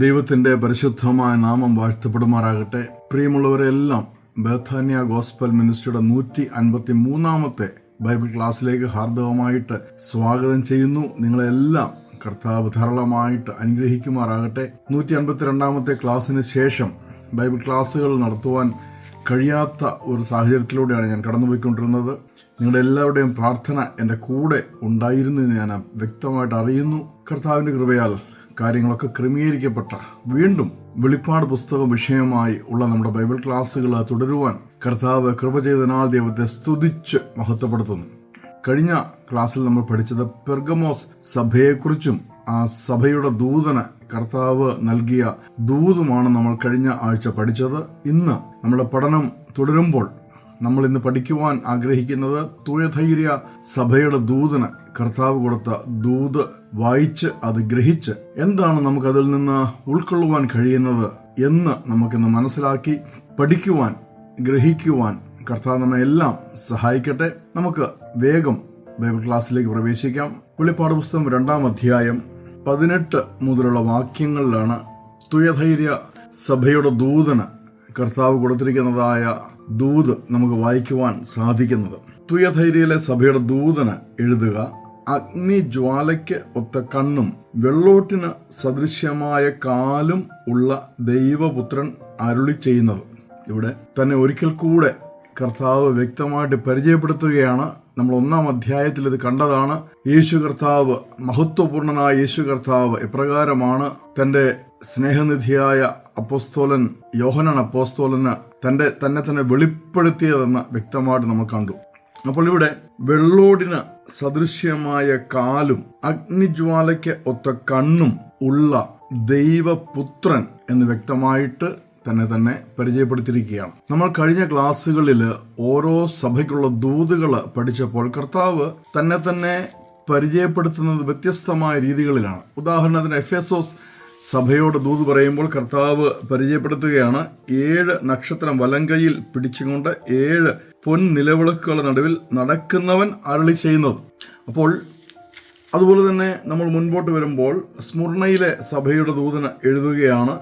ദൈവത്തിന്റെ പരിശുദ്ധമായ നാമം വാഴ്ത്തപ്പെടുമാറാകട്ടെ. പ്രിയമുള്ളവരെല്ലാം ബേഥാന്യ ഗോസ്പൽ മിനിസ്ട്രിയുടെ 153 ബൈബിൾ ക്ലാസ്സിലേക്ക് ഹാർദവമായിട്ട് സ്വാഗതം ചെയ്യുന്നു. നിങ്ങളെല്ലാം കർത്താവ് ധാരാളമായിട്ട് അനുഗ്രഹിക്കുമാറാകട്ടെ. 152 ക്ലാസ്സിന് ശേഷം ബൈബിൾ ക്ലാസ്സുകൾ നടത്തുവാൻ കഴിയാത്ത ഒരു സാഹചര്യത്തിലൂടെയാണ് ഞാൻ കടന്നുപോയിക്കൊണ്ടിരുന്നത്. നിങ്ങളുടെ എല്ലാവരുടെയും പ്രാർത്ഥന എൻ്റെ കൂടെ ഉണ്ടായിരുന്നു എന്ന് ഞാൻ വ്യക്തമായിട്ട് അറിയുന്നു. കർത്താവിൻ്റെ കൃപയാൽ കാര്യങ്ങളൊക്കെ ക്രമീകരിക്കപ്പെട്ട വീണ്ടും വെളിപ്പാട് പുസ്തകം വിഷയമായി ഉള്ള നമ്മുടെ ബൈബിൾ ക്ലാസ്സുകൾ തുടരുവാൻ കർത്താവ് കൃപ ചെയ്തതിനാൽ ദൈവത്തെ സ്തുതിച്ച് മഹത്വപ്പെടുത്തുന്നു. കഴിഞ്ഞ ക്ലാസ്സിൽ നമ്മൾ പഠിച്ചത് പെർഗമോസ് സഭയെക്കുറിച്ചും ആ സഭയുടെ ദൂതന് കർത്താവ് നൽകിയ ദൂതുമാണ് നമ്മൾ കഴിഞ്ഞ ആഴ്ച പഠിച്ചത്. ഇന്ന് നമ്മുടെ പഠനം തുടരുമ്പോൾ നമ്മൾ ഇന്ന് പഠിക്കുവാൻ ആഗ്രഹിക്കുന്നത് തുയഥൈര്യ സഭയുടെ ദൂതന് കർത്താവ് കൊടുത്ത ദൂത് വായിച്ച് അത് ഗ്രഹിച്ച് എന്താണ് നമുക്കതിൽ നിന്ന് ഉൾക്കൊള്ളുവാൻ കഴിയുന്നത് എന്ന് നമുക്കിന്ന് മനസ്സിലാക്കി പഠിക്കുവാൻ ഗ്രഹിക്കുവാൻ കർത്താവ് നമ്മെ എല്ലാം സഹായിക്കട്ടെ. നമുക്ക് വേഗം ബൈബിൾ ക്ലാസ്സിലേക്ക് പ്രവേശിക്കാം. വെളിപ്പാട് പുസ്തകം 2-ാം അധ്യായം 18 മുതലുള്ള വാക്യങ്ങളിലാണ് തുയഥൈര്യ സഭയുടെ ദൂതന് കർത്താവ് കൊടുത്തിരിക്കുന്നതായ ദൂത് നമുക്ക് വായിക്കുവാൻ സാധിക്കുന്നത്. തുയഥൈര്യയിലെ സഭയുടെ ദൂതന് എഴുതുക, അഗ്നിജ്വാലയ്ക്ക് ഒത്ത കണ്ണും വെള്ളോട്ടിന് സദൃശ്യമായ കാലും ഉള്ള ദൈവപുത്രൻ അരുളി ചെയ്യുന്നത്. ഇവിടെ തന്നെ ഒരിക്കൽ കൂടെ കർത്താവ് വ്യക്തമായിട്ട് പരിചയപ്പെടുത്തുകയാണ്. നമ്മൾ 1-ാം അധ്യായത്തിൽ ഇത് കണ്ടതാണ്. യേശു കർത്താവ്, മഹത്വപൂർണനായ യേശു കർത്താവ് എപ്രകാരമാണ് തന്റെ സ്നേഹനിധിയായ അപ്പോസ്തോലൻ യോഹന്നാൻ അപ്പോസ്തോലന് തന്നെ വെളിപ്പെടുത്തിയതെന്ന് വ്യക്തമായിട്ട് നമ്മൾ കണ്ടു. അപ്പോൾ ഇവിടെ വെള്ളോടിന് സദൃശ്യമായ കാലും അഗ്നിജ്വാലയ്ക്ക് ഒത്ത കണ്ണും ഉള്ള ദൈവപുത്രൻ എന്ന് വ്യക്തമായിട്ട് തന്നെ പരിചയപ്പെടുത്തിയിരിക്കുകയാണ്. നമ്മൾ കഴിഞ്ഞ ക്ലാസ്സുകളിൽ ഓരോ സഭയ്ക്കുള്ള ദൂതുകൾ പഠിച്ചപ്പോൾ കർത്താവ് തന്നെ പരിചയപ്പെടുത്തുന്നത് വ്യത്യസ്തമായ രീതികളിലാണ്. ഉദാഹരണത്തിന് എഫെസോസ് സഭയോട് ദൂത് പറയുമ്പോൾ കർത്താവ് പരിചയപ്പെടുത്തുകയാണ്, 7 നക്ഷത്രം വലങ്കയിൽ പിടിച്ചുകൊണ്ട് 7 പൊൻനിലവിളക്കുകളുടെ നടുവിൽ നടക്കുന്നവൻ അരുളി ചെയ്യുന്നത്. അപ്പോൾ അതുപോലെ തന്നെ നമ്മൾ മുൻപോട്ട് വരുമ്പോൾ സ്മുർണയിലെ സഭയുടെ ദൂതന് എഴുതുകയാണ്,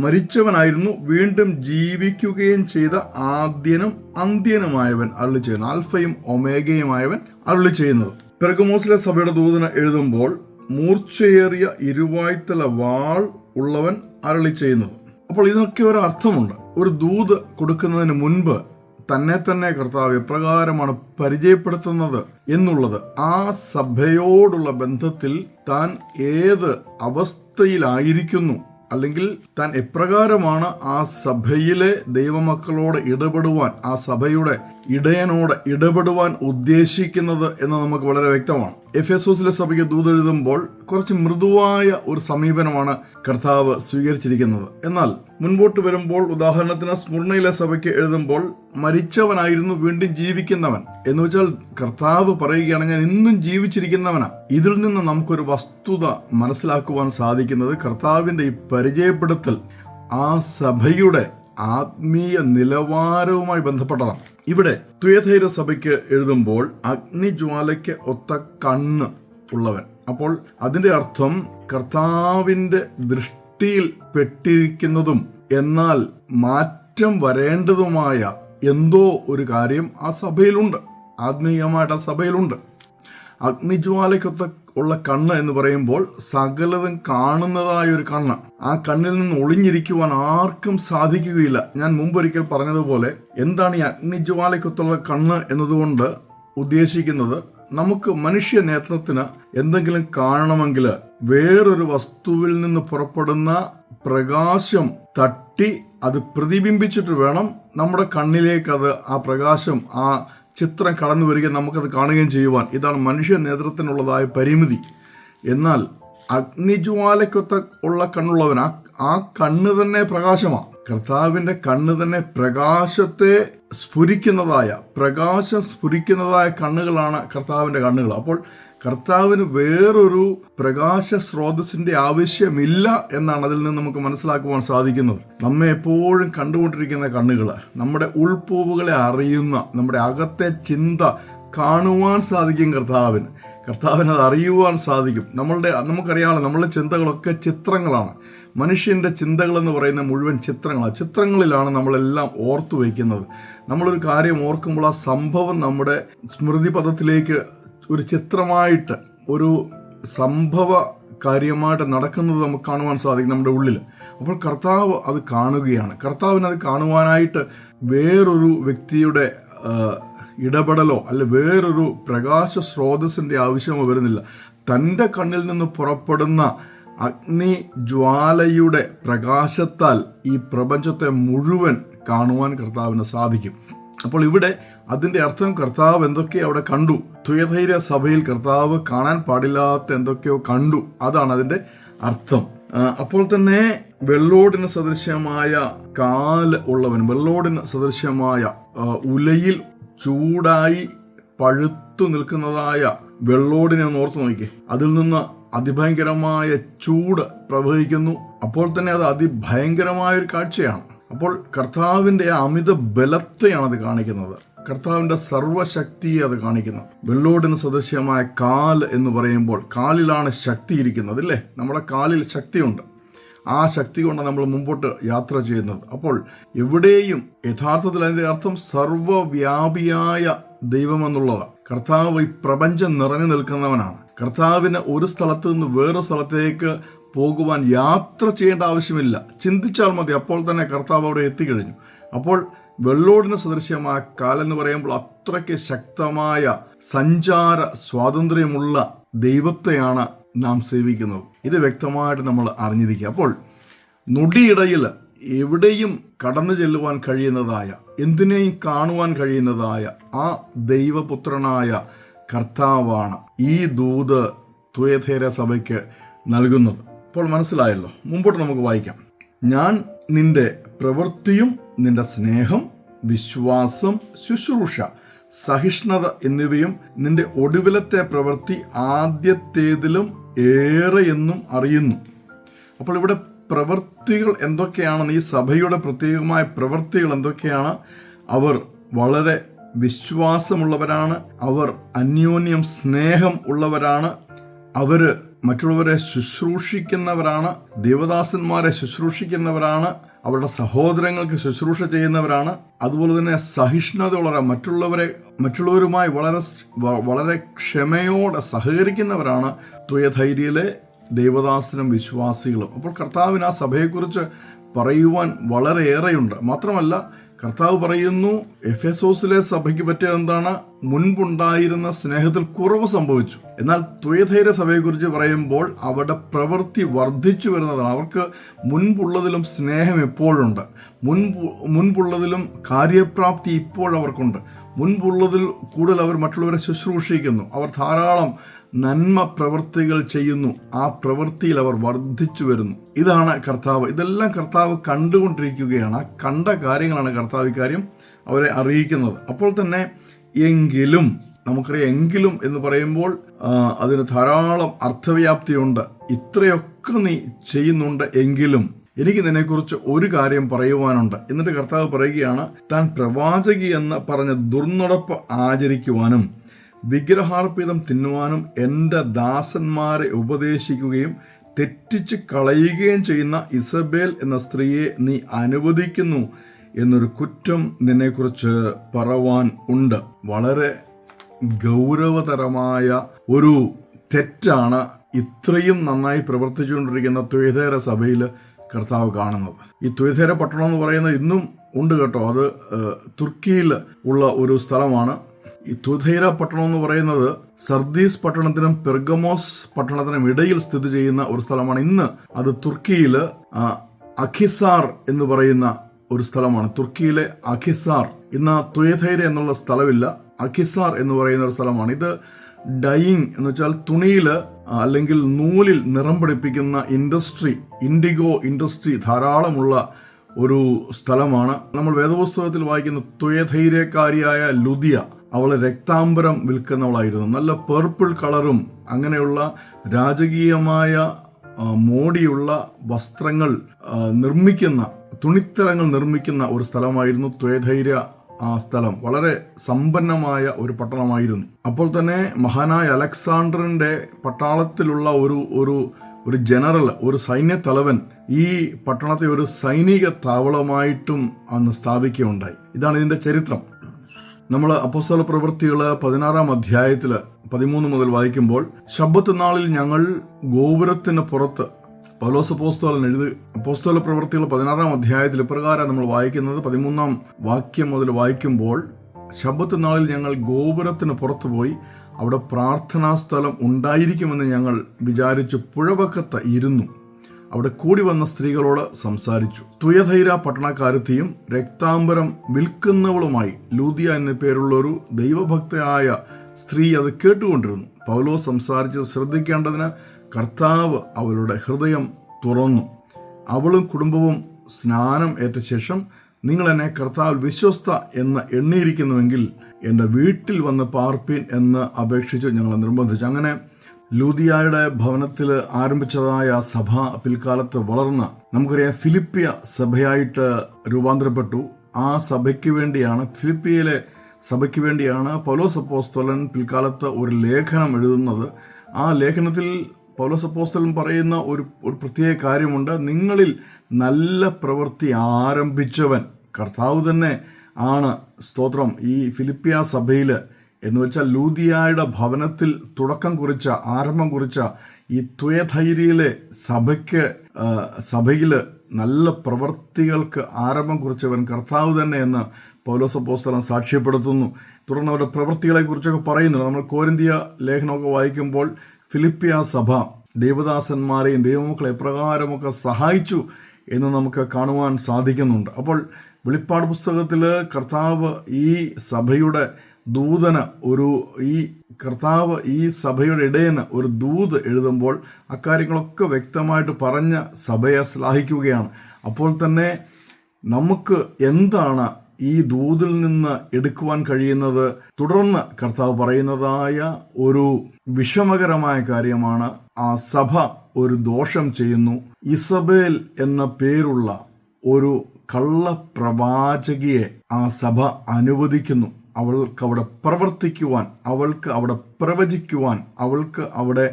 മരിച്ചവനായിരുന്നു വീണ്ടും ജീവിക്കുകയും ചെയ്ത ആദ്യനും അന്ത്യനുമായവൻ അരുളി ചെയ്യുന്നത്, ആൽഫയും ഒമേഗയുമായവൻ അരുളി ചെയ്യുന്നത്. പെർഗമോസിലെ സഭയുടെ ദൂതന് എഴുതുമ്പോൾ മൂർച്ചയേറിയ ഇരുവായ്ത്തല വാൾ ഉള്ളവൻ അരുളി ചെയ്യുന്നത്. അപ്പോൾ ഇതിനൊക്കെ ഒരു അർത്ഥമുണ്ട്. ഒരു ദൂത് കൊടുക്കുന്നതിന് മുൻപ് തന്നെ കർത്താവ് എപ്രകാരമാണ് പരിചയപ്പെടുത്തുന്നത് എന്നുള്ളത്, ആ സഭയോടുള്ള ബന്ധത്തിൽ താൻ ഏത് അവസ്ഥയിലായിരിക്കുന്നു, അല്ലെങ്കിൽ താൻ എപ്രകാരമാണ് ആ സഭയിലെ ദൈവമക്കളോട് ഇടപെടുവാൻ, ആ സഭയുടെ ഇടയനോട് ഇടപെടുവാൻ ഉദ്ദേശിക്കുന്നത് എന്ന് നമുക്ക് വളരെ വ്യക്തമാണ്. എഫെസോസിലെ സഭയ്ക്ക് ദൂതെഴുതുമ്പോൾ കുറച്ച് മൃദുവായ ഒരു സമീപനമാണ് കർത്താവ് സ്വീകരിച്ചിരിക്കുന്നത്. എന്നാൽ മുൻപോട്ട് വരുമ്പോൾ ഉദാഹരണത്തിന് സ്മുർണയിലെ സഭയ്ക്ക് എഴുതുമ്പോൾ മരിച്ചവനായിരുന്നു വീണ്ടും ജീവിക്കുന്നവൻ എന്ന് വെച്ചാൽ കർത്താവ് പറയുകയാണ്, ഞാൻ ഇന്നും ജീവിച്ചിരിക്കുന്നവനാ. ഇതിൽ നിന്ന് നമുക്കൊരു വസ്തുത മനസ്സിലാക്കുവാൻ സാധിക്കുന്നത് കർത്താവിന്റെ ഈ പരിചയപ്പെടുത്തൽ ആ സഭയുടെ ആത്മീയ നിലവാരവുമായി ബന്ധപ്പെട്ടതാണ്. ഇവിടെ തുയഥൈര്യ സഭയ്ക്ക് എഴുതുമ്പോൾ അഗ്നിജ്വാലയ്ക്ക് ഒത്ത കണ്ണ് ഉള്ളവൻ. അപ്പോൾ അതിന്റെ അർത്ഥം കർത്താവിന്റെ ദൃഷ്ടിയിൽ പെട്ടിരിക്കുന്നതും എന്നാൽ മാറ്റം വരേണ്ടതുമായ എന്തോ ഒരു കാര്യം ആ സഭയിലുണ്ട്, ആത്മീയമായിട്ട് ആ സഭയിലുണ്ട്. അഗ്നിജ്വാലയ്ക്കൊത്ത ഉള്ള കണ്ണ് എന്ന് പറയുമ്പോൾ സകലതും കാണുന്നതായ ഒരു കണ്ണ്. ആ കണ്ണിൽ നിന്ന് ഒളിഞ്ഞിരിക്കുവാൻ ആർക്കും സാധിക്കുകയില്ല. ഞാൻ മുമ്പൊരിക്കൽ പറഞ്ഞതുപോലെ എന്താണ് ഈ അഗ്നിജ്വാലയ്ക്കൊത്തുള്ള കണ്ണ് എന്നതുകൊണ്ട് ഉദ്ദേശിക്കുന്നത്? നമുക്ക് മനുഷ്യ നേത്രത്തിന് എന്തെങ്കിലും കാണണമെങ്കിൽ വേറൊരു വസ്തുവിൽ നിന്ന് പുറപ്പെടുന്ന പ്രകാശം തട്ടി അത് പ്രതിബിംബിച്ചിട്ട് വേണം നമ്മുടെ കണ്ണിലേക്ക് ആ പ്രകാശം, ആ ചിത്രം കടന്നു വരികയും നമുക്കത് കാണുകയും ചെയ്യുവാൻ. ഇതാണ് മനുഷ്യ നേതൃത്വത്തിനുള്ളതായ പരിമിതി. എന്നാൽ അഗ്നിജ്വാലയ്ക്കൊത്ത ഉള്ള കണ്ണുള്ളവൻ, ആ കണ്ണ് തന്നെ പ്രകാശമാണ്. കർത്താവിന്റെ കണ്ണ് തന്നെ പ്രകാശത്തെ പ്രകാശം സ്ഫുരിക്കുന്നതായ കണ്ണുകളാണ് കർത്താവിന്റെ കണ്ണുകൾ. അപ്പോൾ കർത്താവിന് വേറൊരു പ്രകാശ സ്രോതസ്സിന്റെ ആവശ്യമില്ല എന്നാണ് അതിൽ നിന്ന് നമുക്ക് മനസ്സിലാക്കുവാൻ സാധിക്കുന്നത്. നമ്മെ എപ്പോഴും കണ്ടുകൊണ്ടിരിക്കുന്ന കണ്ണുകൾ, നമ്മുടെ ഉൾപ്പൂവുകളെ അറിയുന്ന, നമ്മുടെ അകത്തെ ചിന്ത കാണുവാൻ സാധിക്കും കർത്താവിന്. കർത്താവിന് അത് അറിയുവാൻ സാധിക്കും. നമുക്കറിയാമല്ലോ, നമ്മളുടെ ചിന്തകളൊക്കെ ചിത്രങ്ങളാണ്. മനുഷ്യന്റെ ചിന്തകൾ എന്ന് പറയുന്ന മുഴുവൻ ചിത്രങ്ങളാണ്. ചിത്രങ്ങളിലാണ് നമ്മളെല്ലാം ഓർത്തു വയ്ക്കുന്നത്. നമ്മളൊരു കാര്യം ഓർക്കുമ്പോൾ ആ സംഭവം നമ്മുടെ സ്മൃതിപഥത്തിലേക്ക് ഒരു ചിത്രമായിട്ട്, ഒരു സംഭവ കാര്യമായിട്ട് നടക്കുന്നത് നമുക്ക് കാണുവാൻ സാധിക്കും നമ്മുടെ ഉള്ളിൽ. അപ്പോൾ കർത്താവ് അത് കാണുകയാണ്. കർത്താവിന് അത് കാണുവാനായിട്ട് വേറൊരു വ്യക്തിയുടെ ഇടപെടലോ അല്ല വേറൊരു പ്രകാശ സ്രോതസ്സിന്റെ ആവശ്യമോ വരുന്നില്ല. തൻ്റെ കണ്ണിൽ നിന്ന് പുറപ്പെടുന്ന അഗ്നി ജ്വാലയുടെ പ്രകാശത്താൽ ഈ പ്രപഞ്ചത്തെ മുഴുവൻ കാണുവാൻ കർത്താവിന് സാധിക്കും. അപ്പോൾ ഇവിടെ അതിന്റെ അർത്ഥം കർത്താവ് എന്തൊക്കെയോ അവിടെ കണ്ടു. തുയഥൈര സഭയിൽ കർത്താവ് കാണാൻ പാടില്ലാത്ത എന്തൊക്കെയോ കണ്ടു, അതാണ് അതിന്റെ അർത്ഥം. അപ്പോൾ തന്നെ വെള്ളോടിന് സദൃശ്യമായ കാല് ഉള്ളവൻ, വെള്ളോടിന് സദൃശ്യമായ ഉലയിൽ ചൂടായി പഴുത്തു നിൽക്കുന്നതായ വെള്ളോടിനെ ഒന്ന് ഓർത്തു നോക്കി. അതിൽ നിന്ന് അതിഭയങ്കരമായ ചൂട് പ്രവഹിക്കുന്നു. അപ്പോൾ തന്നെ അത് അതിഭയങ്കരമായ ഒരു കാഴ്ചയാണ്. അപ്പോൾ കർത്താവിന്റെ അമിത ബലത്തെയാണ് അത് കാണിക്കുന്നത്, കർത്താവിന്റെ സർവശക്തിയെ അത് കാണിക്കുന്നു. വെള്ളോടിന് സദൃശ്യമായ കാൽ എന്ന് പറയുമ്പോൾ കാലിലാണ് ശക്തി ഇരിക്കുന്നത്, അല്ലേ? നമ്മുടെ കാലിൽ ശക്തിയുണ്ട്. ആ ശക്തി കൊണ്ട് നമ്മൾ മുമ്പോട്ട് യാത്ര ചെയ്യുന്നത്. അപ്പോൾ എവിടെയും യഥാർത്ഥത്തിൽ അതിന്റെ അർത്ഥം സർവവ്യാപിയായ ദൈവം എന്നുള്ളതാണ്. കർത്താവ് ഈ പ്രപഞ്ചം നിറഞ്ഞു നിൽക്കുന്നവനാണ്. കർത്താവിന് ഒരു സ്ഥലത്ത് നിന്ന് വേറൊരു സ്ഥലത്തേക്ക് പോകുവാൻ യാത്ര ചെയ്യേണ്ട ആവശ്യമില്ല. ചിന്തിച്ചാൽ മതി, അപ്പോൾ തന്നെ കർത്താവ് അവിടെ എത്തിക്കഴിഞ്ഞു. അപ്പോൾ വെള്ളോടിന് സദൃശ്യമായ കാലെന്ന് പറയുമ്പോൾ അത്രയ്ക്ക് ശക്തമായ സഞ്ചാര സ്വാതന്ത്ര്യമുള്ള ദൈവത്തെയാണ് നാം സേവിക്കുന്നത്. ഇത് വ്യക്തമായിട്ട് നമ്മൾ അറിഞ്ഞിരിക്കുക. അപ്പോൾ നൊടിയിടയിൽ എവിടെയും കടന്നു ചെല്ലുവാൻ കഴിയുന്നതായ, എന്തിനേയും കാണുവാൻ കഴിയുന്നതായ ആ ദൈവപുത്രനായ കർത്താവാണ് ഈ ദൂത് തുയഥൈര സഭയ്ക്ക് നൽകുന്നത്. അപ്പോൾ മനസ്സിലായല്ലോ. മുമ്പോട്ട് നമുക്ക് വായിക്കാം. ഞാൻ നിന്റെ പ്രവൃത്തിയും നിന്റെ സ്നേഹം, വിശ്വാസം, ശുശ്രൂഷ, സഹിഷ്ണുത എന്നിവയും നിന്റെ ഒടുവിലത്തെ പ്രവൃത്തി ആദ്യത്തേതിലും ഏറെ എന്നും അറിയുന്നു. അപ്പോൾ ഇവിടെ പ്രവൃത്തികൾ എന്തൊക്കെയാണ്? ഈ സഭയുടെ പ്രത്യേകമായ പ്രവൃത്തികൾ എന്തൊക്കെയാണ്? അവർ വളരെ വിശ്വാസമുള്ളവരാണ്, അവർ അന്യോന്യം സ്നേഹം ഉള്ളവരാണ്, അവര് മറ്റുള്ളവരെ ശുശ്രൂഷിക്കുന്നവരാണ്, ദേവദാസന്മാരെ ശുശ്രൂഷിക്കുന്നവരാണ്, അവരുടെ സഹോദരങ്ങൾക്ക് ശുശ്രൂഷ ചെയ്യുന്നവരാണ്. അതുപോലെ തന്നെ സഹിഷ്ണുതയുള്ള മറ്റുള്ളവരുമായി വളരെ ക്ഷമയോടെ സഹകരിക്കുന്നവരാണ് തുയഥൈരയിലെ ദേവദാസനും വിശ്വാസികളും. അപ്പോൾ കർത്താവിന് ആ സഭയെക്കുറിച്ച് പറയുവാൻ വളരെയേറെയുണ്ട്. മാത്രമല്ല കർത്താവ് പറയുന്നു, എഫെസോസിലെ സഭയ്ക്ക് പറ്റിയ എന്താണ്? മുൻപുണ്ടായിരുന്ന സ്നേഹത്തിൽ കുറവ് സംഭവിച്ചു. എന്നാൽ തുയഥൈര സഭയെക്കുറിച്ച് പറയുമ്പോൾ അവരുടെ പ്രവൃത്തി വർദ്ധിച്ചു വരുന്നതാണ്. അവർക്ക് മുൻപുള്ളതിലും സ്നേഹം എപ്പോഴുണ്ട്, മുൻപുള്ളതിലും കാര്യപ്രാപ്തി ഇപ്പോഴവർക്കുണ്ട്, മുൻപുള്ളതിൽ കൂടുതൽ അവർ മറ്റുള്ളവരെ ശുശ്രൂഷിക്കുന്നു, അവർ ധാരാളം നന്മ പ്രവൃത്തികൾ ചെയ്യുന്നു, ആ പ്രവൃത്തിയിൽ അവർ വർദ്ധിച്ചു വരുന്നു. ഇതാണ് കർത്താവ്. ഇതെല്ലാം കർത്താവ് കണ്ടുകൊണ്ടിരിക്കുകയാണ്. ആ കണ്ട കാര്യങ്ങളാണ് കർത്താവ് ഇക്കാര്യം അവരെ അറിയിക്കുന്നത്. അപ്പോൾ തന്നെ എങ്കിലും, നമുക്കറിയാം എങ്കിലും എന്ന് പറയുമ്പോൾ അതിന് ധാരാളം അർത്ഥവ്യാപ്തിയുണ്ട്. ഇത്രയൊക്കെ നീ ചെയ്യുന്നുണ്ട് എങ്കിലും എനിക്ക് നിന്നെക്കുറിച്ച് ഒരു കാര്യം പറയുവാനുണ്ട്. എന്നിട്ട് കർത്താവ് പറയുകയാണ്, താൻ പ്രവാചകി എന്ന് പറഞ്ഞ ദുർനടപ്പ് ആചരിക്കുവാനും വിഗ്രഹാർപ്പിതം തിന്നുവാനും എൻ്റെ ദാസന്മാരെ ഉപദേശിക്കുകയും തെറ്റിച്ച് കളയുകയും ചെയ്യുന്ന ഇസബേൽ എന്ന സ്ത്രീയെ നീ അനുവദിക്കുന്നു എന്നൊരു കുറ്റം നിന്നെക്കുറിച്ച് പറവാൻ ഉണ്ട്. വളരെ ഗൗരവതരമായ ഒരു തെറ്റാണ് ഇത്രയും നന്നായി പ്രവർത്തിച്ചുകൊണ്ടിരിക്കുന്ന തുയഥൈര സഭയിൽ കർത്താവ് കാണുന്നത്. ഈ തുയഥൈര പട്ടണം എന്ന് പറയുന്നത് ഇന്നും ഉണ്ട് കേട്ടോ. അത് തുർക്കിയിൽ ഉള്ള ഒരു സ്ഥലമാണ്. ഈ തുയഥൈര പട്ടണം എന്ന് പറയുന്നത് സർദീസ് പട്ടണത്തിനും പെർഗമോസ് പട്ടണത്തിനും ഇടയിൽ സ്ഥിതി ചെയ്യുന്ന ഒരു സ്ഥലമാണ്. ഇന്ന് അത് തുർക്കിയിൽ അഖിസാർ എന്ന് പറയുന്ന ഒരു സ്ഥലമാണ്. തുർക്കിയിലെ അഖിസാർ. ഇന്ന് തുയഥൈര എന്നുള്ള സ്ഥലമില്ല, അഖിസാർ എന്ന് പറയുന്ന ഒരു സ്ഥലമാണ്. ഇത് ഡൈയിങ് എന്ന് വെച്ചാൽ തുണിയിൽ അല്ലെങ്കിൽ നൂലിൽ നിറം പിടിപ്പിക്കുന്ന ഇൻഡസ്ട്രി, ഇൻഡിഗോ ഇൻഡസ്ട്രി ധാരാളമുള്ള ഒരു സ്ഥലമാണ്. നമ്മൾ വേദപുസ്തകത്തിൽ വായിക്കുന്ന തുയഥൈരക്കാരിയായ ലുദിയ, അവൾ രക്താംബരം വിൽക്കുന്നവളായിരുന്നു. നല്ല പേർപ്പിൾ കളറും അങ്ങനെയുള്ള രാജകീയമായ മോടിയുള്ള വസ്ത്രങ്ങൾ നിർമ്മിക്കുന്ന, തുണിത്തരങ്ങൾ നിർമ്മിക്കുന്ന ഒരു സ്ഥലമായിരുന്നു തുയഥൈര. ആ സ്ഥലം വളരെ സമ്പന്നമായ ഒരു പട്ടണമായിരുന്നു. അപ്പോൾ തന്നെ മഹാനായ അലക്സാണ്ടറിന്റെ പട്ടാളത്തിലുള്ള ഒരു ജനറൽ, ഒരു സൈന്യത്തലവൻ ഈ പട്ടണത്തെ ഒരു സൈനിക താവളമായിട്ടും അന്ന് സ്ഥാപിക്കുകയുണ്ടായി. ഇതാണ് ഇതിന്റെ ചരിത്രം. നമ്മൾ അപ്പോസ്തല പ്രവൃത്തികൾ 16-ാം അധ്യായത്തിൽ 13 മുതൽ വായിക്കുമ്പോൾ, ശബ്ബത്ത് നാളിൽ ഞങ്ങൾ ഗോപുരത്തിന് പുറത്ത്, പൗലോസ് അപ്പോസ്തലൻ എഴുതി അപ്പോസ്തല പ്രവൃത്തികൾ 16-ാം അധ്യായത്തിൽ ഇപ്രകാരം നമ്മൾ വായിക്കുന്നത്. 13-ാം വാക്യം മുതൽ വായിക്കുമ്പോൾ, ശബ്ബത്ത് നാളിൽ ഞങ്ങൾ ഗോപുരത്തിന് പുറത്തു പോയി അവിടെ പ്രാർത്ഥനാ സ്ഥലം ഉണ്ടായിരിക്കുമെന്ന് ഞങ്ങൾ വിചാരിച്ചു പുഴവക്കത്ത് ഇരുന്നു. അവിടെ കൂടി വന്ന സ്ത്രീകളോട് സംസാരിച്ചു. തുയഥൈര പട്ടണക്കാരത്തിയും രക്താംബരം വിൽക്കുന്നവളുമായി ലൂദിയ എന്ന പേരുള്ള ഒരു ദൈവഭക്തയായ സ്ത്രീ അത് കേട്ടുകൊണ്ടിരുന്നു. പൗലോസ് സംസാരിച്ചത് ശ്രദ്ധിക്കേണ്ടതിന് കർത്താവ് അവളുടെ ഹൃദയം തുറന്നു. അവളും കുടുംബവും സ്നാനം ഏറ്റ ശേഷം, നിങ്ങൾ എന്നെ കർത്താവിൽ വിശ്വസ്ത എന്ന് എണ്ണിയിരിക്കുന്നുവെങ്കിൽ എൻ്റെ വീട്ടിൽ വന്ന് പാർപ്പീൻ എന്ന് അപേക്ഷിച്ച് ഞങ്ങൾ നിർബന്ധിച്ചു. അങ്ങനെ ലൂദിയായുടെ ഭവനത്തിൽ ആരംഭിച്ചതായ സഭ പിൽക്കാലത്ത് വളർന്ന് നമുക്കറിയാം ഫിലിപ്പിയ സഭയായിട്ട് രൂപാന്തരപ്പെട്ടു. ആ സഭയ്ക്ക് വേണ്ടിയാണ്, ഫിലിപ്പിയയിലെ സഭയ്ക്ക് വേണ്ടിയാണ് പൗലോസ് അപ്പോസ്തലൻ പിൽക്കാലത്ത് ഒരു ലേഖനം എഴുതുന്നത്. ആ ലേഖനത്തിൽ പൗലോസ് അപ്പോസ്തലൻ പറയുന്ന ഒരു പ്രത്യേക കാര്യമുണ്ട്. നിങ്ങളിൽ നല്ല പ്രവൃത്തി ആരംഭിച്ചവൻ കർത്താവ് തന്നെ ആണ്. സ്തോത്രം. ഈ ഫിലിപ്പിയ സഭയിൽ എന്ന് വെച്ചാൽ ലൂദിയായുടെ ഭവനത്തിൽ തുടക്കം കുറിച്ച, ആരംഭം കുറിച്ച ഈ തുയഥൈരയിലെ സഭയിൽ നല്ല പ്രവൃത്തികൾക്ക് ആരംഭം കുറിച്ചവൻ കർത്താവ് തന്നെ എന്ന് പൗലോസ് അപ്പോസ്തലൻ സാക്ഷ്യപ്പെടുത്തുന്നു. തുടർന്ന് അവരുടെ പ്രവൃത്തികളെ കുറിച്ചൊക്കെ പറയുന്നുണ്ട്. നമ്മൾ കോരിന്തിയ ലേഖനമൊക്കെ വായിക്കുമ്പോൾ ഫിലിപ്പിയ സഭ ദേവദാസന്മാരെയും ദൈവമക്കളെ എപ്രകാരമൊക്കെ സഹായിച്ചു എന്ന് നമുക്ക് കാണുവാൻ സാധിക്കുന്നുണ്ട്. അപ്പോൾ വെളിപ്പാട് പുസ്തകത്തിൽ കർത്താവ് ഈ സഭയുടെ ദൂതന് കർത്താവ് ഈ സഭയുടെ ഇടയന് ഒരു ദൂത് എഴുതുമ്പോൾ അക്കാര്യങ്ങളൊക്കെ വ്യക്തമായിട്ട് പറഞ്ഞ് സഭയെ ശ്ലാഘിക്കുകയാണ്. അപ്പോൾ തന്നെ നമുക്ക് എന്താണ് ഈ ദൂതിൽ നിന്ന് എടുക്കുവാൻ കഴിയുന്നത്? തുടർന്ന് കർത്താവ് പറയുന്നതായ ഒരു വിഷമകരമായ കാര്യമാണ്, ആ സഭ ഒരു ദോഷം ചെയ്യുന്നു. ഇസബേൽ എന്ന പേരുള്ള ഒരു കള്ളപ്രവാചകിയെ ആ സഭ അനുവദിക്കുന്നു. അവൾക്ക് അവിടെ പ്രവർത്തിക്കുവാൻ, അവൾക്ക് അവിടെ പ്രവചിക്കുവാൻ, അവൾക്ക് അവിടെ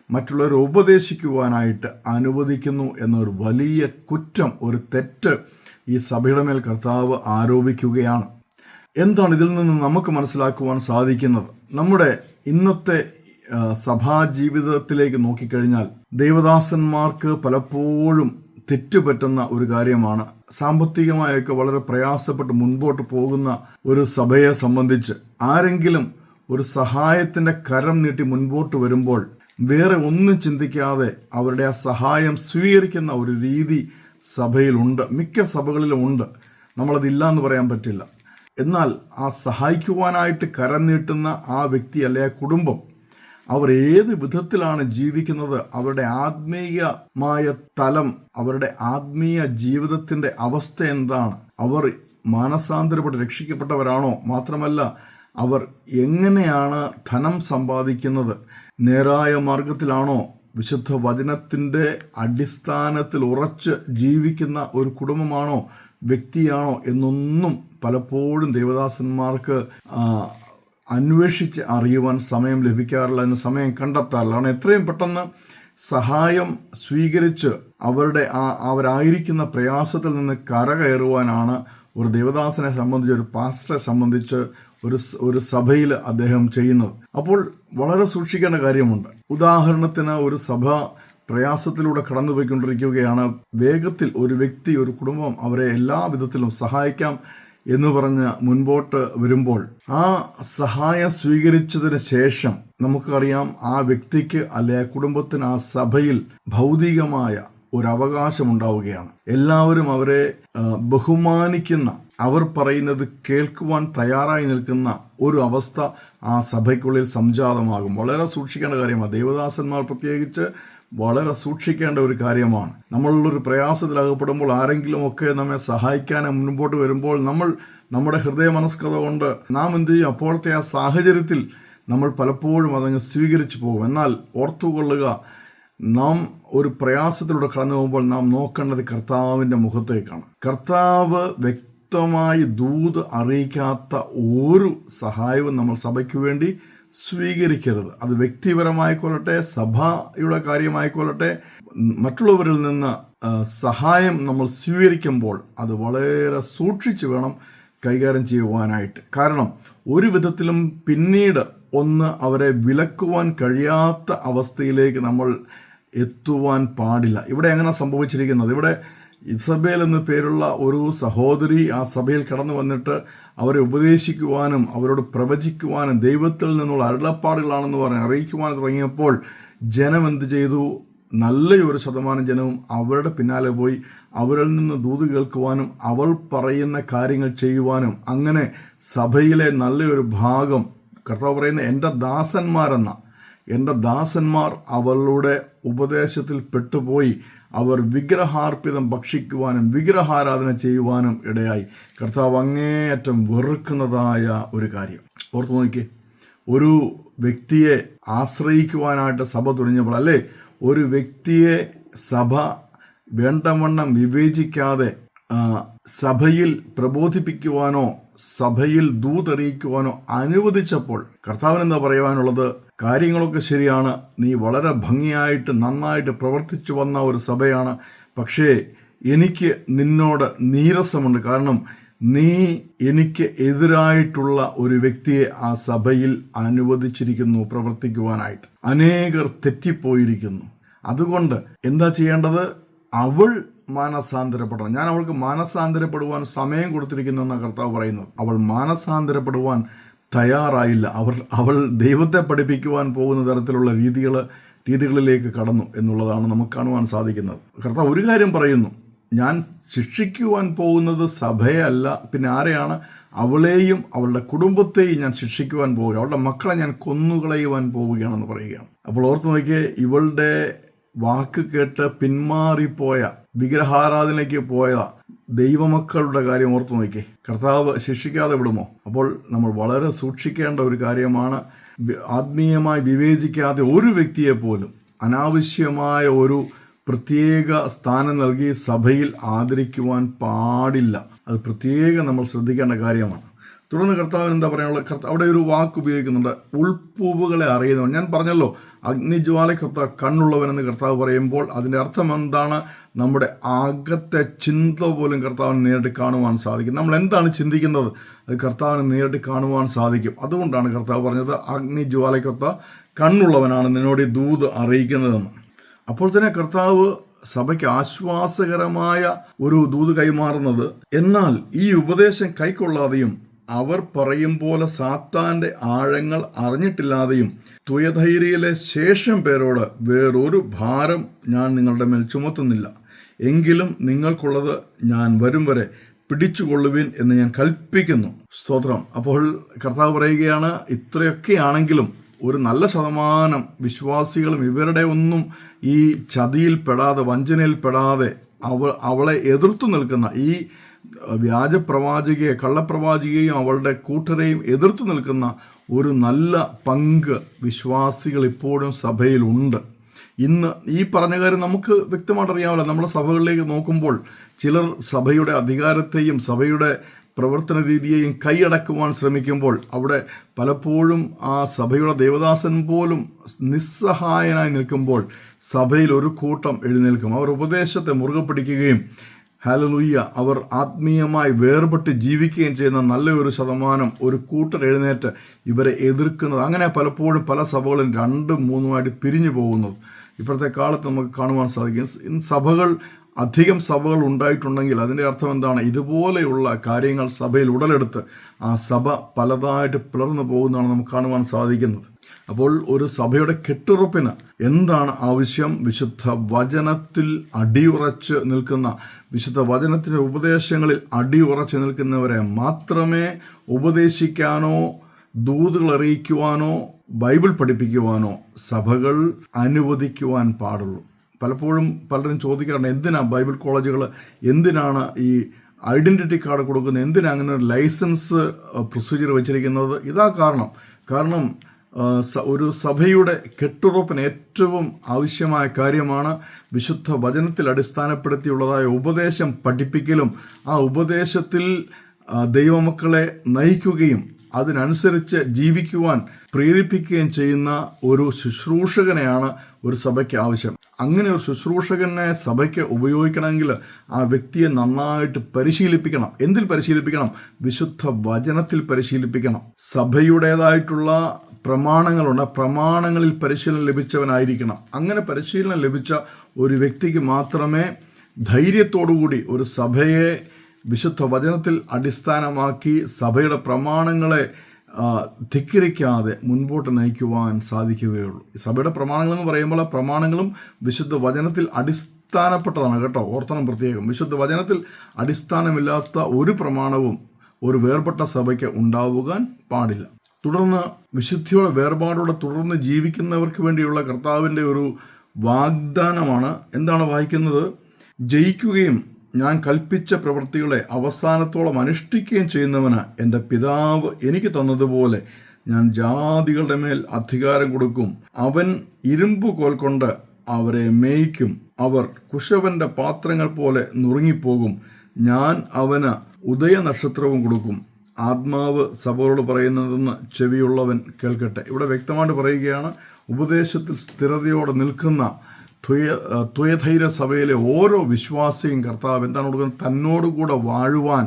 മറ്റുള്ളവരെ ഉപദേശിക്കുവാനായിട്ട് അനുവദിക്കുന്നു എന്നൊരു വലിയ കുറ്റം, ഒരു തെറ്റ് ഈ സഭയുടെ മേൽ കർത്താവ് ആരോപിക്കുകയാണ്. എന്താണ് ഇതിൽ നിന്ന് നമുക്ക് മനസ്സിലാക്കുവാൻ സാധിക്കുന്നത്? നമ്മുടെ ഇന്നത്തെ സഭാജീവിതത്തിലേക്ക് നോക്കിക്കഴിഞ്ഞാൽ ദൈവദാസന്മാർക്ക് പലപ്പോഴും തെറ്റുപറ്റുന്ന ഒരു കാര്യമാണ്. സാമ്പത്തികമായൊക്കെ വളരെ പ്രയാസപ്പെട്ട് മുൻപോട്ട് പോകുന്ന ഒരു സഭയെ സംബന്ധിച്ച് ആരെങ്കിലും ഒരു സഹായത്തിന്റെ കരം നീട്ടി മുൻപോട്ട് വരുമ്പോൾ വേറെ ഒന്നും ചിന്തിക്കാതെ അവരുടെ ആ സഹായം സ്വീകരിക്കുന്ന ഒരു രീതി സഭയിലുണ്ട്, മിക്ക സഭകളിലും ഉണ്ട്. നമ്മളതില്ല എന്ന് പറയാൻ പറ്റില്ല. എന്നാൽ ആ സഹായിക്കുവാനായിട്ട് കരം നീട്ടുന്ന ആ വ്യക്തി അല്ലെ ആ കുടുംബം, അവർ ഏത് വിധത്തിലാണ് ജീവിക്കുന്നത്, അവരുടെ ആത്മീയമായ തലം, അവരുടെ ആത്മീയ ജീവിതത്തിന്റെ അവസ്ഥ എന്താണ്, അവർ മാനസാന്തരപ്പെട്ട് രക്ഷിക്കപ്പെട്ടവരാണോ, മാത്രമല്ല അവർ എങ്ങനെയാണ് ധനം സമ്പാദിക്കുന്നത്, നേരായ മാർഗത്തിലാണോ, വിശുദ്ധ വചനത്തിന്റെ അടിസ്ഥാനത്തിൽ ഉറച്ച് ജീവിക്കുന്ന ഒരു കുടുംബമാണോ, വ്യക്തിയാണോ എന്നൊന്നും പലപ്പോഴും ദേവദാസന്മാർക്ക് അന്വേഷിച്ച് അറിയുവാൻ സമയം ലഭിക്കാറില്ല, എന്ന് സമയം കണ്ടെത്താറില്ല. കാരണം എത്രയും പെട്ടെന്ന് സഹായം സ്വീകരിച്ച് അവരായിരിക്കുന്ന പ്രയാസത്തിൽ നിന്ന് കരകയറുവാനാണ് ഒരു ദേവദാസനെ സംബന്ധിച്ച്, ഒരു പാസ്റ്ററെ സംബന്ധിച്ച്, ഒരു സഭയിൽ അദ്ദേഹം ചെയ്യുന്നത്. അപ്പോൾ വളരെ സൂക്ഷിക്കേണ്ട കാര്യമുണ്ട്. ഉദാഹരണത്തിന് ഒരു സഭ പ്രയാസത്തിലൂടെ കടന്നുപോയിക്കൊണ്ടിരിക്കുകയാണ്. വേഗത്തിൽ ഒരു വ്യക്തി, ഒരു കുടുംബം അവരെ എല്ലാ വിധത്തിലും സഹായിക്കാം എന്ന് പറഞ്ഞ് മുൻപോട്ട് വരുമ്പോൾ ആ സഹായം സ്വീകരിച്ചതിന് ശേഷം നമുക്കറിയാം ആ വ്യക്തിക്ക് അല്ലെ ആ കുടുംബത്തിന് ആ സഭയിൽ ഭൗതികമായ ഒരു അവകാശം ഉണ്ടാവുകയാണ്. എല്ലാവരും അവരെ ബഹുമാനിക്കുന്ന, അവർ പറയുന്നത് കേൾക്കുവാൻ തയ്യാറായി നിൽക്കുന്ന ഒരു അവസ്ഥ ആ സഭയ്ക്കുള്ളിൽ സംജാതമാകും. വളരെ സൂക്ഷിക്കേണ്ട കാര്യമാണ്. ദേവദാസന്മാർ പ്രത്യേകിച്ച് വളരെ സൂക്ഷിക്കേണ്ട ഒരു കാര്യമാണ്. നമ്മളുള്ളൊരു പ്രയാസത്തിലകപ്പെടുമ്പോൾ ആരെങ്കിലും ഒക്കെ നമ്മെ സഹായിക്കാൻ മുൻപോട്ട് വരുമ്പോൾ നമ്മുടെ ഹൃദയ മനസ്കത കൊണ്ട് നാം എന്ത് ചെയ്യും? അപ്പോഴത്തെ ആ സാഹചര്യത്തിൽ നമ്മൾ പലപ്പോഴും അതങ്ങ് സ്വീകരിച്ചു പോകും. എന്നാൽ ഓർത്തുകൊള്ളുക, നാം ഒരു പ്രയാസത്തിലൂടെ കടന്നു പോകുമ്പോൾ നാം നോക്കേണ്ടത് കർത്താവിന്റെ മുഖത്തേക്കാണ്. കർത്താവ് വ്യക്തമായി ദൂത് അറിയിക്കാത്ത ഒരു സഹായവും നമ്മൾ സഭയ്ക്ക് വേണ്ടി സ്വീകരിക്കരുത്. അത് വ്യക്തിപരമായിക്കൊള്ളട്ടെ, സഭയുടെ കാര്യമായിക്കൊള്ളട്ടെ, മറ്റുള്ളവരിൽ നിന്ന് സഹായം നമ്മൾ സ്വീകരിക്കുമ്പോൾ അത് വളരെ സൂക്ഷിച്ചു വേണം കൈകാര്യം ചെയ്യുവാനായിട്ട്. കാരണം ഒരു വിധത്തിലും പിന്നീട് അവരെ വിലക്കുവാൻ കഴിയാത്ത അവസ്ഥയിലേക്ക് നമ്മൾ എത്തുവാൻ പാടില്ല. ഇവിടെ എങ്ങനെ സംഭവിച്ചിരിക്കുന്നത്? ഇവിടെ ഇസബേൽ എന്ന പേരുള്ള ഒരു സഹോദരി ആ സഭയിൽ കടന്നു വന്നിട്ട് അവരെ ഉപദേശിക്കുവാനും അവരോട് പ്രവചിക്കുവാനും ദൈവത്തിൽ നിന്നുള്ള അരുളപ്പാടുകളാണെന്ന് പറഞ്ഞ് അറിയിക്കുവാനും തുടങ്ങിയപ്പോൾ ജനം എന്ത് ചെയ്തു? നല്ലൊരു ശതമാനം ജനവും അവരുടെ പിന്നാലെ പോയി അവരിൽ നിന്ന് ദൂത് കേൾക്കുവാനും അവൾ പറയുന്ന കാര്യങ്ങൾ ചെയ്യുവാനും, അങ്ങനെ സഭയിലെ നല്ലൊരു ഭാഗം കർത്താവ് പറയുന്ന എൻ്റെ ദാസന്മാർ അവളുടെ ഉപദേശത്തിൽ പെട്ടുപോയി അവർ വിഗ്രഹാർപ്പിതം ഭക്ഷിക്കുവാനും വിഗ്രഹാരാധന ചെയ്യുവാനും ഇടയായി. കർത്താവ് അങ്ങേയറ്റം വെറുക്കുന്നതായ ഒരു കാര്യം ഓർത്തു നോക്കി. ഒരു വ്യക്തിയെ ആശ്രയിക്കുവാനായിട്ട് സഭ തുനിഞ്ഞപ്പോൾ, അല്ലേ, ഒരു വ്യക്തിയെ സഭ വേണ്ടവണ്ണം വിവേചിക്കാതെ സഭയിൽ പ്രബോധിപ്പിക്കുവാനോ സഭയിൽ ദൂതറിയിക്കുവാനോ അനുവദിച്ചപ്പോൾ കർത്താവിന് എന്താ പറയുവാനുള്ളത്? കാര്യങ്ങളൊക്കെ ശരിയാണ്, നീ വളരെ ഭംഗിയായിട്ട് നന്നായിട്ട് പ്രവർത്തിച്ചു വന്ന ഒരു സഭയാണ്, പക്ഷേ എനിക്ക് നിന്നോട് നീരസമുണ്ട്. കാരണം നീ എനിക്ക് എതിരായിട്ടുള്ള ഒരു വ്യക്തിയെ ആ സഭയിൽ അനുവദിച്ചിരിക്കുന്നു പ്രവർത്തിക്കുവാനായിട്ട്. അനേകർ തെറ്റിപ്പോയിരിക്കുന്നു. അതുകൊണ്ട് എന്താ ചെയ്യേണ്ടത്? അവൾ മാനസാന്തരപ്പെടണം. ഞാൻ അവൾക്ക് മാനസാന്തരപ്പെടുവാൻ സമയം കൊടുത്തിരിക്കുന്നു എന്നാണ് കർത്താവ് പറയുന്നത്. അവൾ മാനസാന്തരപ്പെടുവാൻ തയ്യാറായില്ല. അവൾ ദൈവത്തെ പഠിപ്പിക്കുവാൻ പോകുന്ന തരത്തിലുള്ള രീതികളിലേക്ക് കടന്നു എന്നുള്ളതാണ് നമുക്ക് കാണുവാൻ സാധിക്കുന്നത്. കർത്താവ് ഒരു കാര്യം പറയുന്നു, ഞാൻ ശിക്ഷിക്കുവാൻ പോകുന്നത് സഭയല്ല, പിന്നെ ആരെയാണ്? അവളെയും അവളുടെ കുടുംബത്തെയും ഞാൻ ശിക്ഷിക്കുവാൻ പോവുക, അവളുടെ മക്കളെ ഞാൻ കൊന്നുകളയുവാൻ പോവുകയാണെന്ന് പറയുകയാണ്. അപ്പോൾ ഓർത്ത് നോക്കിയേ, ഇവളുടെ വാക്ക് കേട്ട് പിന്മാറിപ്പോയ വിഗ്രഹാരാധനയ്ക്ക് പോയ ദൈവമക്കളുടെ കാര്യം ഓർത്തു നോക്കി. കർത്താവ് ശിക്ഷിക്കാതെ വിടുമോ? അപ്പോൾ നമ്മൾ വളരെ സൂക്ഷിക്കേണ്ട ഒരു കാര്യമാണ്. ആത്മീയമായി വിവേചിക്കാതെ ഒരു വ്യക്തിയെ പോലും അനാവശ്യമായ ഒരു പ്രത്യേക സ്ഥാനം നൽകി സഭയിൽ ആദരിക്കുവാൻ പാടില്ല. അത് പ്രത്യേകം നമ്മൾ ശ്രദ്ധിക്കേണ്ട കാര്യമാണ്. തുടർന്ന് കർത്താവിന് എന്താ പറയാനുള്ളത്? അവിടെ ഒരു വാക്ക് ഉപയോഗിക്കുന്നുണ്ട്, ഉൾപ്പൂവുകളെ അറിയുന്നവൻ. ഞാൻ പറഞ്ഞല്ലോ, അഗ്നിജ്വാലയ്ക്കൊത്ത കണ്ണുള്ളവനെന്ന് കർത്താവ് പറയുമ്പോൾ അതിൻ്റെ അർത്ഥം എന്താണ്? നമ്മുടെ അകത്തെ ചിന്ത പോലും കർത്താവിന് നേരിട്ട് കാണുവാൻ സാധിക്കും. നമ്മൾ എന്താണ് ചിന്തിക്കുന്നത് അത് കർത്താവിന് നേരിട്ട് കാണുവാൻ സാധിക്കും. അതുകൊണ്ടാണ് കർത്താവ് പറഞ്ഞത്, അഗ്നിജ്വാലയ്ക്കൊത്ത കണ്ണുള്ളവനാണ് നിന്നോട് ഈ ദൂത് അറിയിക്കുന്നതെന്ന്. അപ്പോൾ തന്നെ കർത്താവ് സഭയ്ക്ക് ആശ്വാസകരമായ ഒരു ദൂത് കൈമാറുന്നത്, എന്നാൽ ഈ ഉപദേശം കൈക്കൊള്ളാതെയും അവർ പറയും പോലെ സാത്താന്റെ ആഴങ്ങൾ അറിഞ്ഞിട്ടില്ലാതെയും തുയധൈര്യയിലെ ശേഷം പേരോട് വേറൊരു ഭാരം ഞാൻ നിങ്ങളുടെ മേൽ ചുമത്തുന്നില്ല. എങ്കിലും നിങ്ങൾക്കുള്ളത് ഞാൻ വരും വരെ പിടിച്ചുകൊള്ളുവിൻ എന്ന് ഞാൻ കൽപ്പിക്കുന്നു. സ്തോത്രം. അപ്പോൾ കർത്താവ് പറയുകയാണ്, ഇത്രയൊക്കെ ആണെങ്കിലും ഒരു നല്ല ശതമാനം വിശ്വാസികളും ഇവരുടെ ഒന്നും ഈ ചതിയിൽപ്പെടാതെ വഞ്ചനയിൽപ്പെടാതെ അവളെ എതിർത്തു നിൽക്കുന്ന ഈ വ്യാജപ്രവാചകയെ, കള്ളപ്രവാചകയെയും അവളുടെ കൂട്ടരെയും എതിർത്തു നിൽക്കുന്ന ഒരു നല്ല പങ്ക് വിശ്വാസികൾ ഇപ്പോഴും സഭയിലുണ്ട്. ഇന്ന് ഈ പറഞ്ഞ കാര്യം നമുക്ക് വ്യക്തമായിട്ട് അറിയാമല്ലോ. നമ്മുടെ സഭകളിലേക്ക് നോക്കുമ്പോൾ ചിലർ സഭയുടെ അധികാരത്തെയും സഭയുടെ പ്രവർത്തന രീതിയെയും കൈയടക്കുവാൻ ശ്രമിക്കുമ്പോൾ അവിടെ പലപ്പോഴും ആ സഭയുടെ ദേവദാസൻ പോലും നിസ്സഹായനായി നിൽക്കുമ്പോൾ സഭയിൽ ഒരു കൂട്ടം എഴുന്നേൽക്കും. അവർ ഉപദേശത്തെ മുറുകെ പിടിക്കുകയും ഹല്ലേലൂയ അവർ ആത്മീയമായി വേർപെട്ട് ജീവിക്കുകയും ചെയ്യുന്ന നല്ലൊരു ശതമാനം ഒരു കൂട്ടർ എഴുന്നേറ്റ് ഇവരെ എതിർക്കുന്നത്. അങ്ങനെ പലപ്പോഴും പല സഭകളും 2-3 പിരിഞ്ഞു പോകുന്നത് ഇപ്പോഴത്തെ കാലത്ത് നമുക്ക് കാണുവാൻ സാധിക്കും. അധികം സഭകൾ ഉണ്ടായിട്ടുണ്ടെങ്കിൽ അതിൻ്റെ അർത്ഥം എന്താണ്? ഇതുപോലെയുള്ള കാര്യങ്ങൾ സഭയിൽ ഉടലെടുത്ത് ആ സഭ പലതായിട്ട് പിളർന്നു പോകുന്നതാണ് നമുക്ക് കാണുവാൻ സാധിക്കുന്നത്. അപ്പോൾ ഒരു സഭയുടെ കെട്ടുറപ്പിന് എന്താണ് ആവശ്യം? വിശുദ്ധ വചനത്തിൽ അടിയുറച്ച് നിൽക്കുന്ന, വിശുദ്ധ വചനത്തിൻ്റെ ഉപദേശങ്ങളിൽ അടിയുറച്ച് നിൽക്കുന്നവരെ മാത്രമേ ഉപദേശിക്കാനോ ദൂതുകൾ അറിയിക്കുവാനോ ബൈബിൾ പഠിപ്പിക്കുവാനോ സഭകൾ അനുവദിക്കുവാൻ പാടുള്ളൂ. പലപ്പോഴും പലരും ചോദിക്കാറുണ്ട്, എന്തിനാ ബൈബിൾ കോളേജുകൾ, എന്തിനാണ് ഈ ഐഡൻറ്റിറ്റി കാർഡ് കൊടുക്കുന്നത്, എന്തിനാ അങ്ങനെ ഒരു ലൈസൻസ് പ്രൊസീജിയർ വെച്ചിരിക്കുന്നത്? ഇതാ കാരണം ഒരു സഭയുടെ കെട്ടുറപ്പിന് ഏറ്റവും ആവശ്യമായ കാര്യമാണ് വിശുദ്ധ വചനത്തിൽ അടിസ്ഥാനപ്പെടുത്തിയുള്ളതായ ഉപദേശം പഠിപ്പിക്കലും ആ ഉപദേശത്തിൽ ദൈവമക്കളെ നയിക്കുകയും അതിനനുസരിച്ച് ജീവിക്കുവാൻ പ്രേരിപ്പിക്കുകയും ചെയ്യുന്ന ഒരു ശുശ്രൂഷകനെയാണ് ഒരു സഭയ്ക്ക് ആവശ്യം. അങ്ങനെ ഒരു ശുശ്രൂഷകനെ സഭയ്ക്ക് ഉപയോഗിക്കണമെങ്കിൽ ആ വ്യക്തിയെ നന്നായിട്ട് പരിശീലിപ്പിക്കണം. എന്തിൽ പരിശീലിപ്പിക്കണം? വിശുദ്ധ വചനത്തിൽ പരിശീലിപ്പിക്കണം. സഭയുടേതായിട്ടുള്ള പ്രമാണങ്ങളുണ്ട്. പ്രമാണങ്ങളിൽ പരിശീലനം ലഭിച്ചവനായിരിക്കണം. അങ്ങനെ പരിശീലനം ലഭിച്ച ഒരു വ്യക്തിക്ക് മാത്രമേ ധൈര്യത്തോടുകൂടി ഒരു സഭയെ വിശുദ്ധ വചനത്തിൽ അടിസ്ഥാനമാക്കി സഭയുടെ പ്രമാണങ്ങളെ ധിക്കരിക്കാതെ മുൻപോട്ട് നയിക്കുവാൻ സാധിക്കുകയുള്ളൂ. സഭയുടെ പ്രമാണങ്ങൾ എന്ന് പറയുമ്പോൾ ആ പ്രമാണങ്ങളും വിശുദ്ധ വചനത്തിൽ അടിസ്ഥാനപ്പെട്ടതാണ് കേട്ടോ, ഓർത്തണം പ്രത്യേകം. വിശുദ്ധ വചനത്തിൽ അടിസ്ഥാനമില്ലാത്ത ഒരു പ്രമാണവും ഒരു വേർപെട്ട സഭയ്ക്ക് ഉണ്ടാവുവാൻ പാടില്ല. തുടർന്ന് വിശുദ്ധിയോടെ വേർപാടോടെ തുടർന്ന് ജീവിക്കുന്നവർക്ക് വേണ്ടിയുള്ള കർത്താവിൻ്റെ ഒരു വാഗ്ദാനമാണ്. എന്താണ് വായിക്കുന്നത്? ജയിക്കുകയും ഞാൻ കൽപ്പിച്ച പ്രവൃത്തികളെ അവസാനത്തോളം അനുഷ്ഠിക്കുകയും ചെയ്യുന്നവന് എൻ്റെ പിതാവ് എനിക്ക് തന്നതുപോലെ ഞാൻ ജാതികളുടെ മേൽ അധികാരം കൊടുക്കും. അവൻ ഇരുമ്പുകോൽ കൊണ്ട് അവരെ മേയ്ക്കും. അവർ കുശവന്റെ പാത്രങ്ങൾ പോലെ നുറുങ്ങിപ്പോകും. ഞാൻ അവന് ഉദയനക്ഷത്രവും കൊടുക്കും. ആത്മാവ് സഭയോട് പറയുന്നതെന്ന് ചെവിയുള്ളവൻ കേൾക്കട്ടെ. ഇവിടെ വ്യക്തമായിട്ട് പറയുകയാണ്, ഉപദേശത്തിൽ സ്ഥിരതയോടെ നിൽക്കുന്ന ത്വയധൈര്യ സഭയിലെ ഓരോ വിശ്വാസിയും കർത്താവ് എന്താണ് കൊടുക്കുന്നത്? തന്നോടുകൂടെ വാഴുവാൻ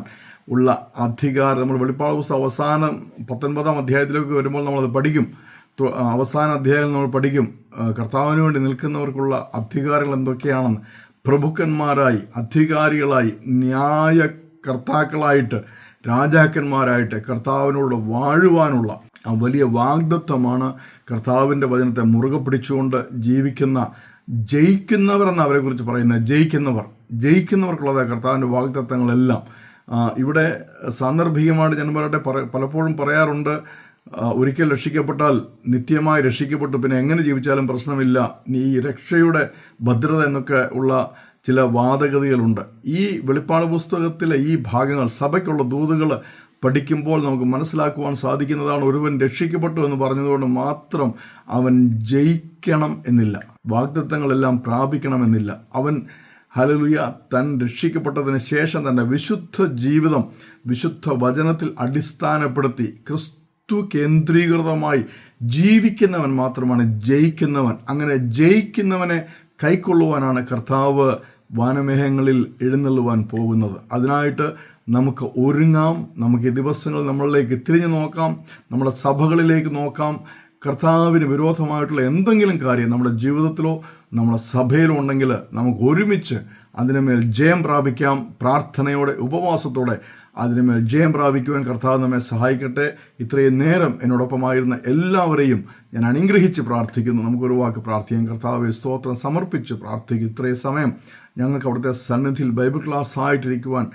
ഉള്ള അധികാരം. നമ്മൾ വെളിപ്പാട് പുസ്തകം അവസാനം 19-ാം അധ്യായത്തിലേക്ക് വരുമ്പോൾ നമ്മളത് പഠിക്കും. അവസാന അധ്യായം നമ്മൾ പഠിക്കും കർത്താവിന് വേണ്ടി നിൽക്കുന്നവർക്കുള്ള അധികാരങ്ങൾ എന്തൊക്കെയാണെന്ന്. പ്രഭുക്കന്മാരായി, അധികാരികളായി, ന്യായകർത്താക്കളായിട്ട്, രാജാക്കന്മാരായിട്ട് കർത്താവിനോട് വാഴുവാനുള്ള ആ വലിയ വാഗ്ദത്തമാണ് കർത്താവിൻ്റെ വചനത്തെ മുറുകെ പിടിച്ചുകൊണ്ട് ജീവിക്കുന്ന ജയിക്കുന്നവർ എന്ന് അവരെ കുറിച്ച് പറയുന്നത്. ജയിക്കുന്നവർക്കുള്ളത് കർത്താവിൻ്റെ വാഗ്ദത്തങ്ങളെല്ലാം. ഇവിടെ സാന്ദർഭികമായിട്ട് ഞാൻ പലപ്പോഴും പറയാറുണ്ട്, ഒരിക്കൽ രക്ഷിക്കപ്പെട്ടാൽ നിത്യമായി രക്ഷിക്കപ്പെട്ടു, പിന്നെ എങ്ങനെ ജീവിച്ചാലും പ്രശ്നമില്ല, ഈ രക്ഷയുടെ ഭദ്രത എന്നൊക്കെ ഉള്ള ചില വാദഗതികളുണ്ട്. ഈ വെളിപ്പാട് പുസ്തകത്തിലെ ഈ ഭാഗങ്ങൾ, സഭയ്ക്കുള്ള ദൂതുകൾ പഠിക്കുമ്പോൾ നമുക്ക് മനസ്സിലാക്കുവാൻ സാധിക്കുന്നതാണ്, ഒരുവൻ രക്ഷിക്കപ്പെട്ടു എന്ന് പറഞ്ഞതുകൊണ്ട് മാത്രം അവൻ ജയിക്കണം എന്നില്ല, വാഗ്ദത്തങ്ങളെല്ലാം പ്രാപിക്കണമെന്നില്ല. അവൻ ഹല്ലേലൂയ താൻ രക്ഷിക്കപ്പെട്ടതിന് ശേഷം തന്നെ വിശുദ്ധ ജീവിതം വിശുദ്ധ വചനത്തിൽ അടിസ്ഥാനപ്പെടുത്തി ക്രിസ്തു കേന്ദ്രീകൃതമായി ജീവിക്കുന്നവൻ മാത്രമാണ് ജയിക്കുന്നവൻ. അങ്ങനെ ജയിക്കുന്നവനെ കൈക്കൊള്ളുവാനാണ് കർത്താവ് വാനമേഘങ്ങളിൽ എഴുന്നള്ളുവാൻ പോകുന്നത്. അതിനായിട്ട് നമുക്ക് ഒരുങ്ങാം. നമുക്ക് ഈ ദിവസങ്ങൾ നമ്മളിലേക്ക് തിരിഞ്ഞു നോക്കാം, നമ്മുടെ സഭകളിലേക്ക് നോക്കാം. കർത്താവിന് വിരോധമായിട്ടുള്ള എന്തെങ്കിലും കാര്യം നമ്മുടെ ജീവിതത്തിലോ നമ്മുടെ സഭയിലോ ഉണ്ടെങ്കിൽ നമുക്ക് ഒരുമിച്ച് അതിനുമേൽ ജയം പ്രാപിക്കാം. പ്രാർത്ഥനയോടെ, ഉപവാസത്തോടെ അതിനുമേൽ ജയം പ്രാപിക്കുവാൻ കർത്താവ് നമ്മെ സഹായിക്കട്ടെ. ഇത്രയും നേരം എന്നോടൊപ്പമായിരുന്ന എല്ലാവരെയും ഞാൻ അനുഗ്രഹിച്ച് പ്രാർത്ഥിക്കുന്നു. നമുക്കൊരു വാക്ക് പ്രാർത്ഥിക്കാം. കർത്താവെ സ്തോത്രം സമർപ്പിച്ച് പ്രാർത്ഥിക്കും. ഇത്രയും സമയം ഞങ്ങൾക്ക് അവിടുത്തെ സന്നിധിയിൽ ബൈബിൾ ക്ലാസ് ആയിട്ടിരിക്കുവാൻ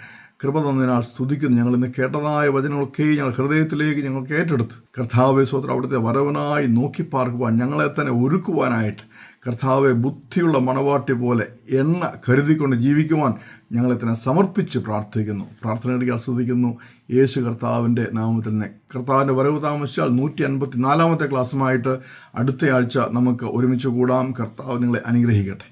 കൃപ തന്നതിനാൽ സ്തുതിക്കുന്നു. ഞങ്ങൾ ഇന്ന് കേട്ടതായ വചനങ്ങളൊക്കെ ഞങ്ങൾ ഹൃദയത്തിലേക്ക് ഞങ്ങൾക്ക് ഏറ്റെടുത്ത് കർത്താവെ സ്തോത്രം അവിടുത്തെ വരവനായി നോക്കി പാർക്കുവാൻ, ഞങ്ങളെ തന്നെ ഒരുക്കുവാനായിട്ട് കർത്താവെ ബുദ്ധിയുള്ള മണവാട്ടി പോലെ എണ്ണ കരുതിക്കൊണ്ട് ജീവിക്കുവാൻ ഞങ്ങളെ തന്നെ സമർപ്പിച്ച് പ്രാർത്ഥിക്കുന്നു. പ്രാർത്ഥനയുടെ ആസ്വദിക്കുന്നു യേശു കർത്താവിൻ്റെ നാമത്തിൽ തന്നെ. കർത്താവിൻ്റെ വരവ് താമസിച്ചാൽ 154-ാമത്തെ ക്ലാസ്സുമായിട്ട് അടുത്തയാഴ്ച നമുക്ക് ഒരുമിച്ച് കൂടാം. കർത്താവ് നിങ്ങളെ അനുഗ്രഹിക്കട്ടെ.